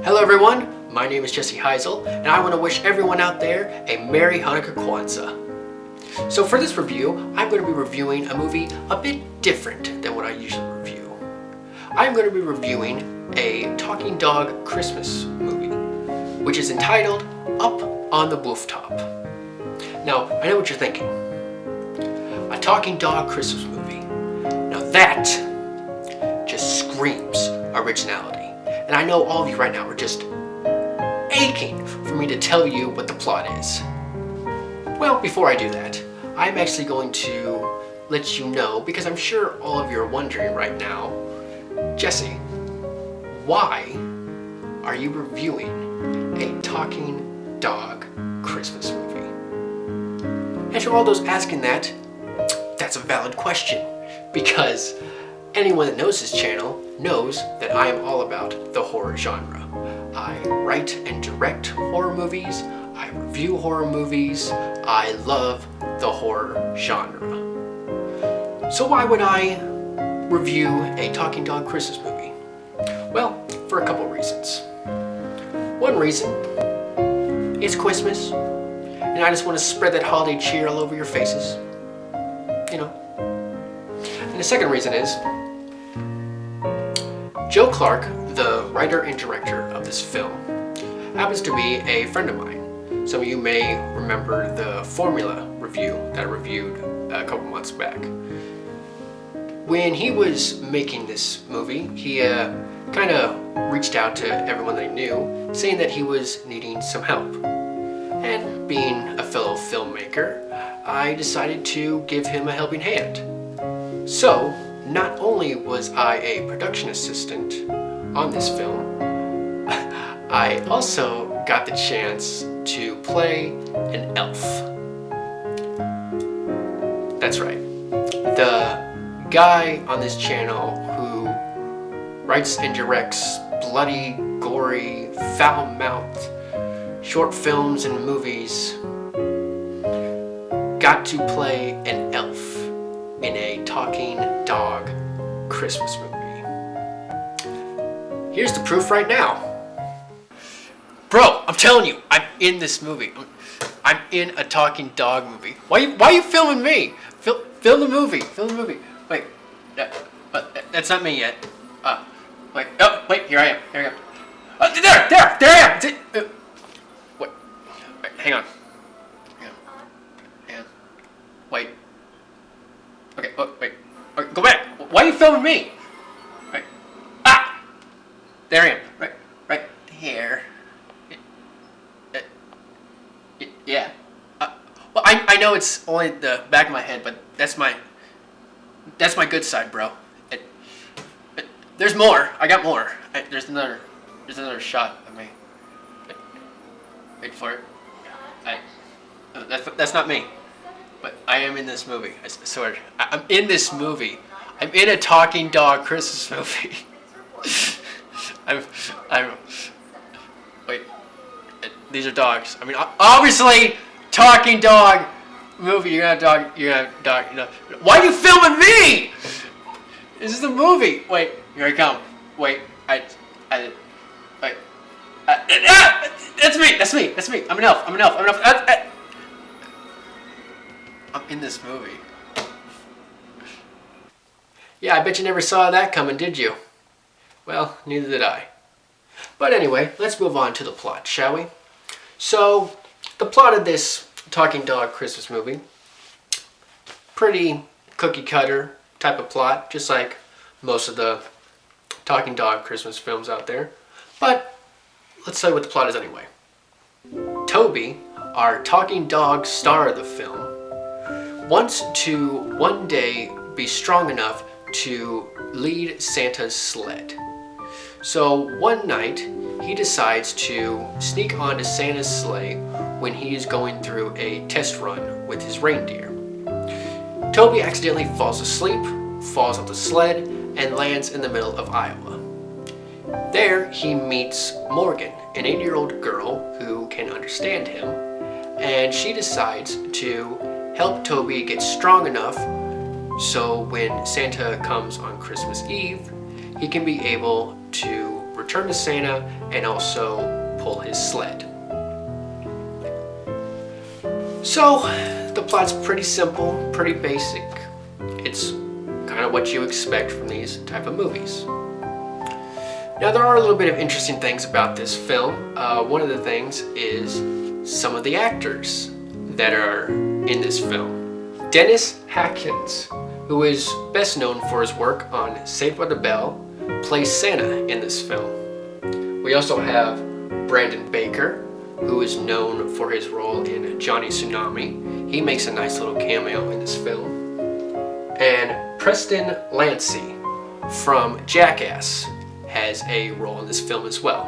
Hello everyone, my name is Jesse Heisel, and I want to wish everyone out there a Merry Hanukkah Kwanzaa. So for this review, I'm going to be reviewing a movie a bit different than what I usually review. I'm going to be reviewing a talking dog Christmas movie, which is entitled Up on the Wooftop. Now, I know what you're thinking. A talking dog Christmas movie. Now that just screams originality. And I know all of you right now are just aching for me to tell you what the plot is. Well, before I do that, I'm actually going to let you know, because I'm sure all of you are wondering right now, Jesse, why are you reviewing a talking dog Christmas movie? And to all those asking that, that's a valid question, because anyone that knows this channel knows that I am all about the horror genre. I write and direct horror movies, I review horror movies, I love the horror genre. So why would I review a talking dog Christmas movie? Well, for a couple reasons. One reason, it's Christmas, and I just want to spread that holiday cheer all over your faces. You know. And the second reason is, Joe Clark, the writer and director of this film, happens to be a friend of mine. Some of you may remember the Formula review that I reviewed a couple months back. When he was making this movie, he kind of reached out to everyone that he knew, saying that he was needing some help. And being a fellow filmmaker, I decided to give him a helping hand. So, not only was I a production assistant on this film, I also got the chance to play an elf. That's right. The guy on this channel who writes and directs bloody, gory, foul-mouthed short films and movies got to play an elf in a talking dog Christmas movie. Here's the proof right now. Bro, I'm telling you, I'm in this movie. I'm in a talking dog movie. Why are you filming me? Film the movie. Film the movie. Wait, that's not me yet. Wait, here I am. Here I am. There I am. Wait, hang on. Wait. Okay, wait. Okay, go back. Why are you filming me? Right. Ah! There I am. Right here. Yeah. Well, I know it's only the back of my head, but that's my good side, bro. There's more. I got more. There's another shot of me. Wait for it. That's not me. But I am in this movie. I swear. I'm in this movie. I'm in a talking dog Christmas movie. Wait. These are dogs. I mean, obviously, talking dog movie. You're gonna have dog. You know. Why are you filming me? This is the movie. Wait. Here I come. Wait. Wait. That's me. I'm an elf. I'm in this movie. Yeah, I bet you never saw that coming, did you? Well, neither did I. But anyway, let's move on to the plot, shall we? So, the plot of this talking dog Christmas movie, pretty cookie cutter type of plot, just like most of the talking dog Christmas films out there. But let's tell you what the plot is anyway. Toby, our talking dog star of the film, wants to one day be strong enough to lead Santa's sled. So one night, he decides to sneak onto Santa's sleigh when he is going through a test run with his reindeer. Toby accidentally falls asleep, falls off the sled, and lands in the middle of Iowa. There, he meets Morgan, an 8-year-old girl who can understand him, and she decides to help Toby get strong enough so when Santa comes on Christmas Eve, he can be able to return to Santa and also pull his sled. So the plot's pretty simple, pretty basic. It's kind of what you expect from these type of movies. Now there are a little bit of interesting things about this film. One of the things is some of the actors that are in this film. Dennis Hatkins, who is best known for his work on Saved by the Bell, plays Santa in this film. We also have Brandon Baker, who is known for his role in Johnny Tsunami. He makes a nice little cameo in this film. And Preston Lancey from Jackass has a role in this film as well.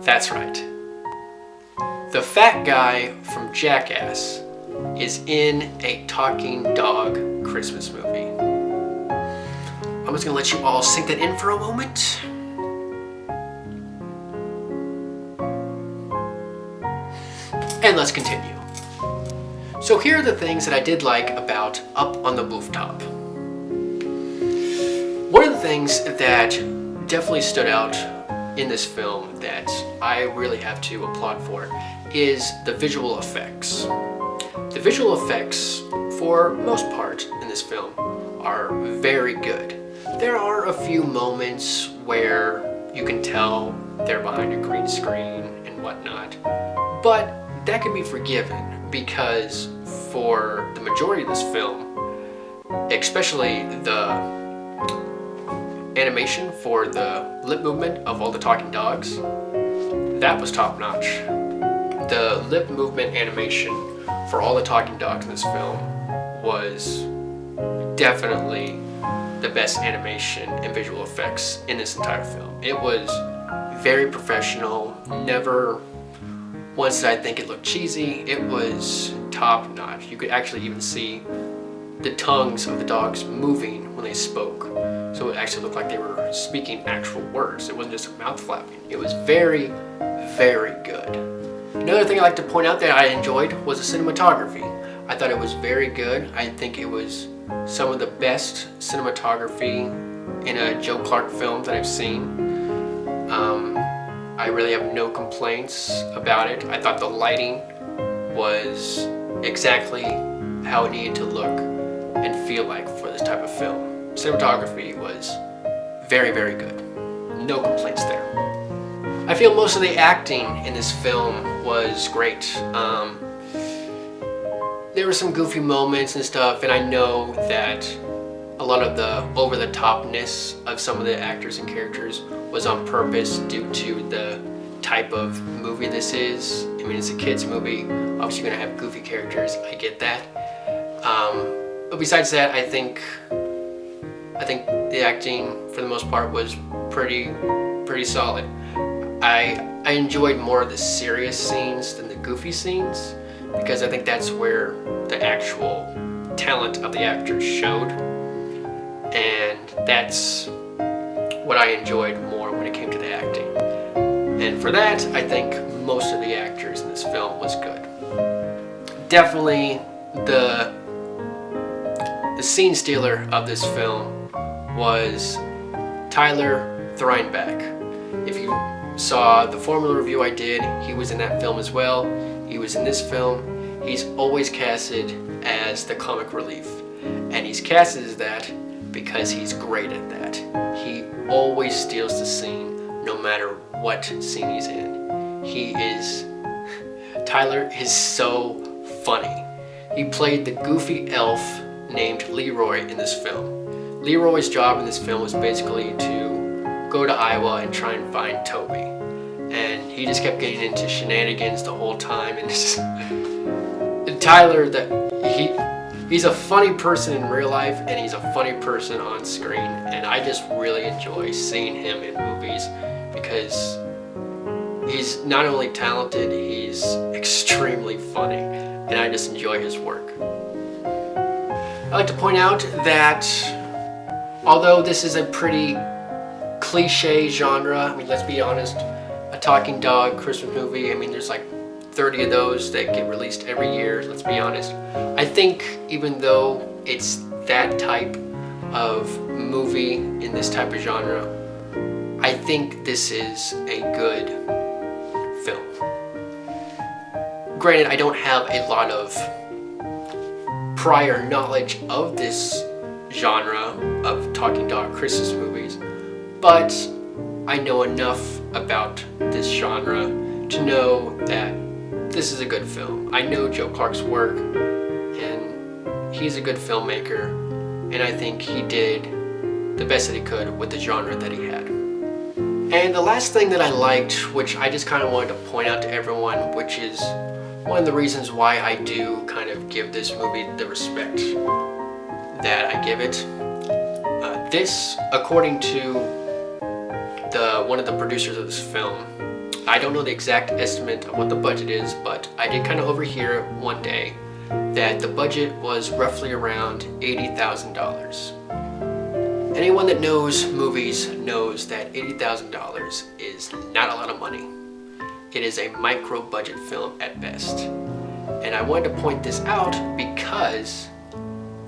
That's right. The fat guy from Jackass is in a talking dog Christmas movie. I'm just gonna let you all sink that in for a moment. And let's continue. So here are the things that I did like about Up on the Wooftop. One of the things that definitely stood out in this film that I really have to applaud for is the visual effects. The visual effects, for most part in this film, are very good. There are a few moments where you can tell they're behind a green screen and whatnot, but that can be forgiven because for the majority of this film, especially the animation for the lip movement of all the talking dogs, that was top notch. The lip movement animation for all the talking dogs in this film was definitely the best animation and visual effects in this entire film. It was very professional, never once did I think it looked cheesy. It was top notch. You could actually even see the tongues of the dogs moving when they spoke. So it actually looked like they were speaking actual words. It wasn't just mouth flapping. It was very, very good. Another thing I like to point out that I enjoyed was the cinematography. I thought it was very good. I think it was some of the best cinematography in a Joe Clark film that I've seen. I really have no complaints about it. I thought the lighting was exactly how it needed to look and feel like for this type of film. Cinematography was very, very good. No complaints there. I feel most of the acting in this film was great. There were some goofy moments and stuff, and I know that a lot of the over-the-topness of some of the actors and characters was on purpose due to the type of movie this is. I mean, it's a kids movie. Obviously, you're gonna have goofy characters. I get that. But besides that, I think the acting for the most part was pretty solid. I enjoyed more of the serious scenes than the goofy scenes because I think that's where the actual talent of the actors showed, and that's what I enjoyed more when it came to the acting. And for that, I think most of the actors in this film was good. Definitely the scene stealer of this film was Tyler Thrineback. If you saw the formula review I did, he was in that film as well. He was in this film. He's always casted as the comic relief, and he's casted as that because he's great at that. He always steals the scene no matter what scene he's in. Tyler is so funny. He played the goofy elf named Leroy in this film. Leroy's job in this film was basically to go to Iowa and try and find Toby. And he just kept getting into shenanigans the whole time. And Tyler, he's a funny person in real life, and he's a funny person on screen. And I just really enjoy seeing him in movies because he's not only talented, he's extremely funny. And I just enjoy his work. I like to point out that although this is a pretty cliche genre, I mean, let's be honest, a talking dog Christmas movie, I mean, there's like 30 of those that get released every year, let's be honest. I think even though it's that type of movie in this type of genre, I think this is a good film. Granted, I don't have a lot of prior knowledge of this genre of talking dog Christmas movies, but I know enough about this genre to know that this is a good film. I know Joe Clark's work, and he's a good filmmaker, and I think he did the best that he could with the genre that he had. And the last thing that I liked, which I just kind of wanted to point out to everyone, which is one of the reasons why I do kind of give this movie the respect that I give it. This, according to one of the producers of this film, I don't know the exact estimate of what the budget is, but I did kind of overhear one day that the budget was roughly around $80,000. Anyone that knows movies knows that $80,000 is not a lot of money. It is a micro budget film at best. And I wanted to point this out because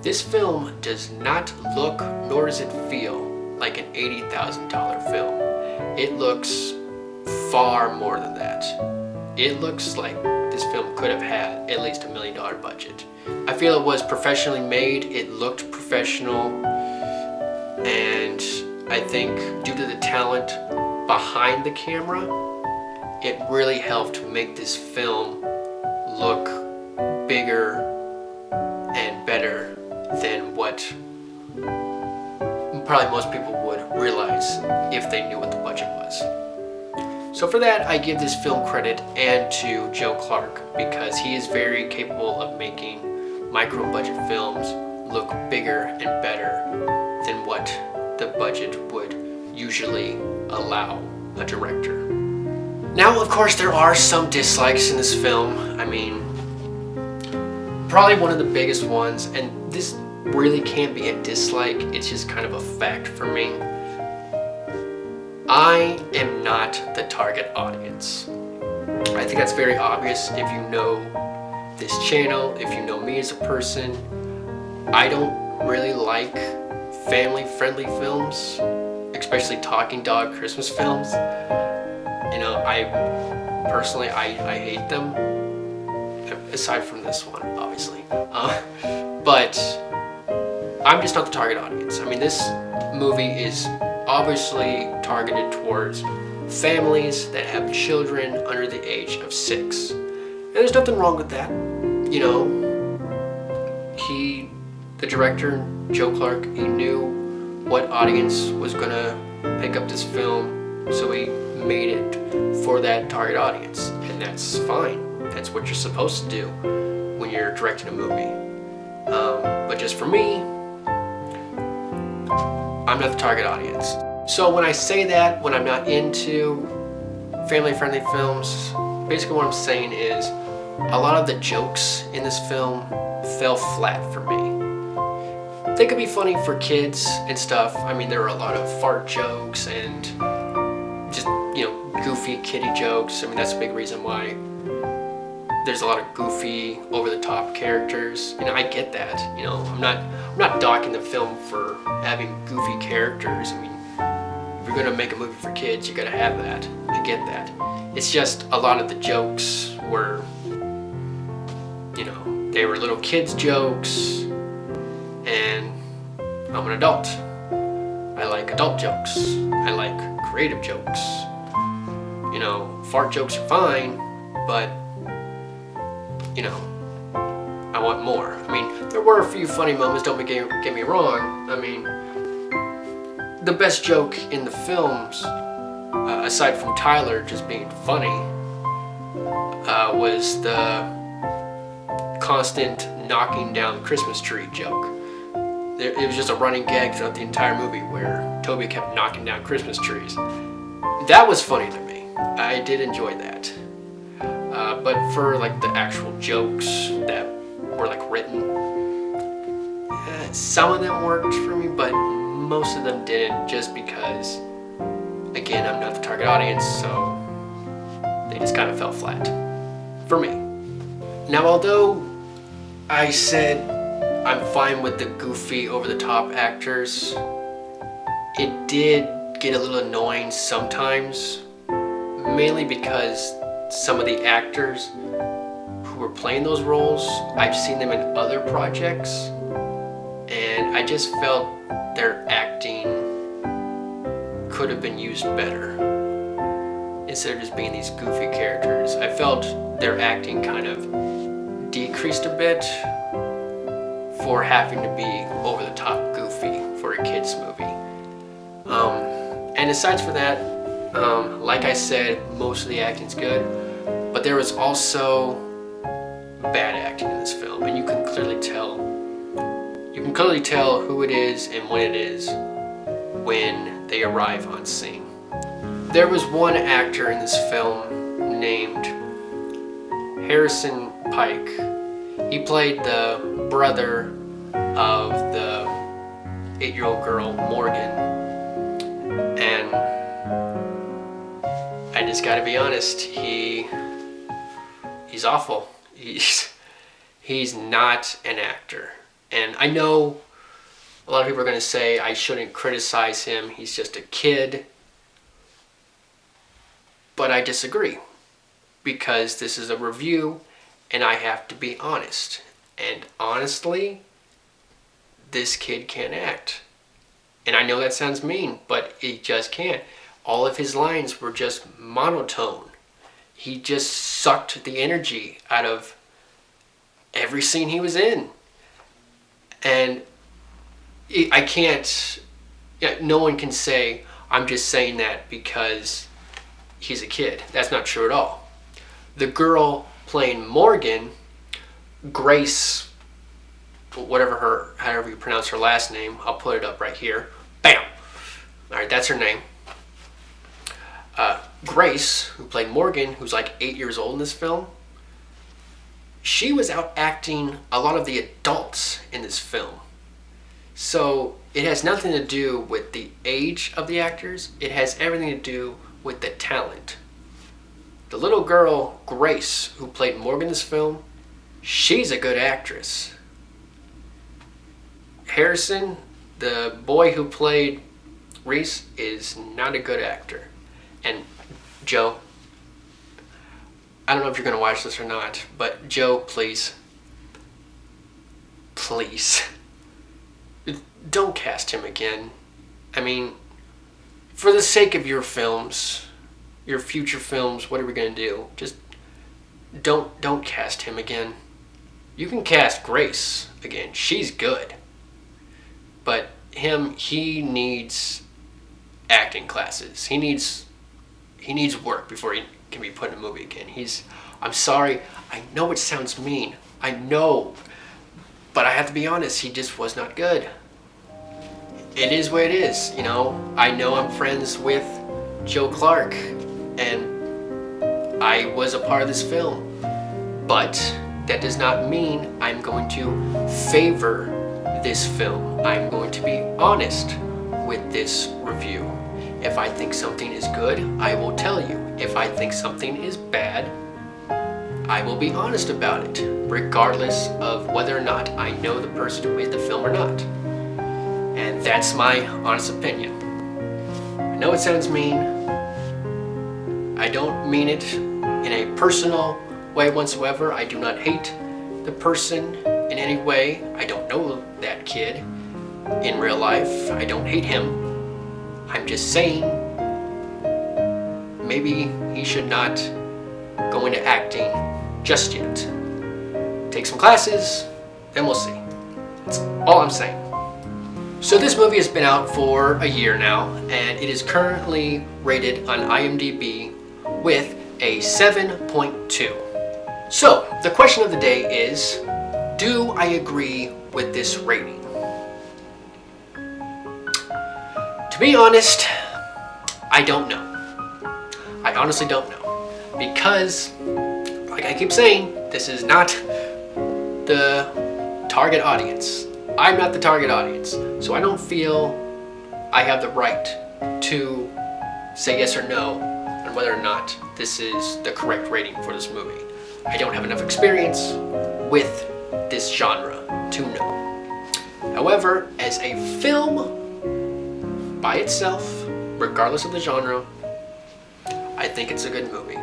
this film does not look nor does it feel like an $80,000 film. It looks far more than that. It looks like this film could have had at least $1 million budget. I feel it was professionally made, it looked professional, and I think due to the talent behind the camera, it really helped make this film look bigger and better than what probably most people would realize if they knew what the budget was. So for that, I give this film credit and to Joe Clark, because he is very capable of making micro budget films look bigger and better than what the budget would usually allow a director. Now, of course, there are some dislikes in this film. I mean, probably one of the biggest ones, and this really can't be a dislike, it's just kind of a fact for me. I am not the target audience. I think that's very obvious if you know this channel, if you know me as a person. I don't really like family-friendly films, especially talking dog Christmas films. You know, I personally hate them, aside from this one, obviously. But I'm just not the target audience. I mean, this movie is obviously targeted towards families that have children under the age of 6. And there's nothing wrong with that. You know, the director, Joe Clark, he knew what audience was gonna pick up this film, so he made it for that target audience. And that's fine. That's what you're supposed to do when you're directing a movie. But just for me, I'm not the target audience. So when I say that, when I'm not into family-friendly films, basically what I'm saying is a lot of the jokes in this film fell flat for me. They could be funny for kids and stuff. I mean, there are a lot of fart jokes and just, you know, goofy kiddie jokes. I mean, that's a big reason why there's a lot of goofy, over-the-top characters. You know, I get that. You know, I'm not docking the film for having goofy characters. I mean, if you're gonna make a movie for kids, you gotta have that. I get that. It's just a lot of the jokes were, you know, they were little kids' jokes, and I'm an adult. I like adult jokes. I like creative jokes. You know, fart jokes are fine, but you know, I want more. I mean, there were a few funny moments, don't get me wrong. I mean, the best joke in the films, aside from Tyler just being funny, was the constant knocking down the Christmas tree joke. It was just a running gag throughout the entire movie where Toby kept knocking down Christmas trees. That was funny to me. I did enjoy that. But for like the actual jokes that were like written, some of them worked for me, but most of them didn't, just because, again, I'm not the target audience, so they just kind of fell flat for me. Now, although I said I'm fine with the goofy, over-the-top actors, it did get a little annoying sometimes, mainly because some of the actors who were playing those roles, I've seen them in other projects, and I just felt their acting could have been used better. Instead of just being these goofy characters, I felt their acting kind of decreased a bit for having to be over the top goofy for a kids movie. And aside from that, like I said, most of the acting's good, but there was also bad acting in this film, and you can clearly tell. You can clearly tell who it is and when it is when they arrive on scene. There was one actor in this film named Harrison Pike. He played the brother of the 8-year-old girl, Morgan. And I just gotta be honest, he's awful. He's not an actor. And I know a lot of people are gonna say I shouldn't criticize him, he's just a kid. But I disagree, because this is a review and I have to be honest. And honestly, this kid can't act. And I know that sounds mean, but he just can't. All of his lines were just monotone. He just sucked the energy out of every scene he was in. And I can't, no one can say, I'm just saying that because he's a kid. That's not true at all. The girl playing Morgan, Grace, however you pronounce her last name, I'll put it up right here. Bam! Alright, that's her name. Grace, who played Morgan, who's like 8 years old in this film, she was out acting a lot of the adults in this film. So it has nothing to do with the age of the actors, it has everything to do with the talent. The little girl, Grace, who played Morgan in this film, she's a good actress. Harrison, the boy who played Reese, is not a good actor. And Joe, I don't know if you're going to watch this or not, but Joe, please, don't cast him again. I mean, for the sake of your films, your future films, what are we going to do? Just don't cast him again. You can cast Grace again. She's good. But he needs acting classes. He needs work before he can be put in a movie again. I'm sorry, I know it sounds mean. I know. But I have to be honest, he just was not good. It is what it is, you know. I know I'm friends with Joe Clark, and I was a part of this film. But that does not mean I'm going to favor this film. I'm going to be honest with this review. If I think something is good, I will tell you. If I think something is bad, I will be honest about it, regardless of whether or not I know the person who made the film or not. And that's my honest opinion. I know it sounds mean. I don't mean it in a personal way whatsoever. I do not hate the person in any way. I don't know that kid in real life. I don't hate him. I'm just saying maybe he should not go into acting just yet. Take some classes, then we'll see. That's all I'm saying. So this movie has been out for a year now, and it is currently rated on IMDb with a 7.2. So the question of the day is, do I agree with this rating? To be honest, I don't know. I honestly don't know. Because, like I keep saying, this is not the target audience. I'm not the target audience. So I don't feel I have the right to say yes or no on whether or not this is the correct rating for this movie. I don't have enough experience with this genre to know. However, as a film by itself, regardless of the genre, I think it's a good movie.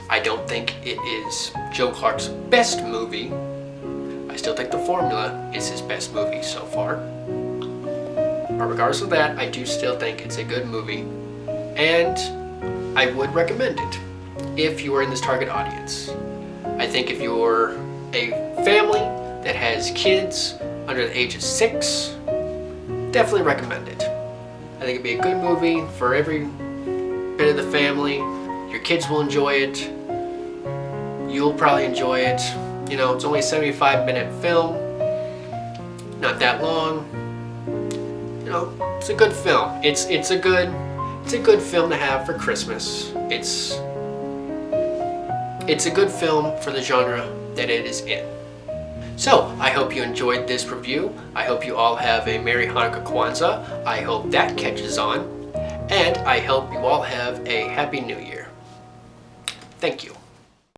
I don't think it is Joe Clark's best movie. I still think The Formula is his best movie so far. But regardless of that, I do still think it's a good movie, and I would recommend it if you are in this target audience. I think if you're a family that has kids under the age of 6, definitely recommend it. I think it'd be a good movie for every bit of the family. Your kids will enjoy it. You'll probably enjoy it. You know, it's only a 75-minute film, not that long. You know, it's a good film. It's a good film to have for Christmas. It's a good film for the genre that it is in. So, I hope you enjoyed this review. I hope you all have a Merry Hanukkah Kwanzaa. I hope that catches on. And I hope you all have a Happy New Year. Thank you.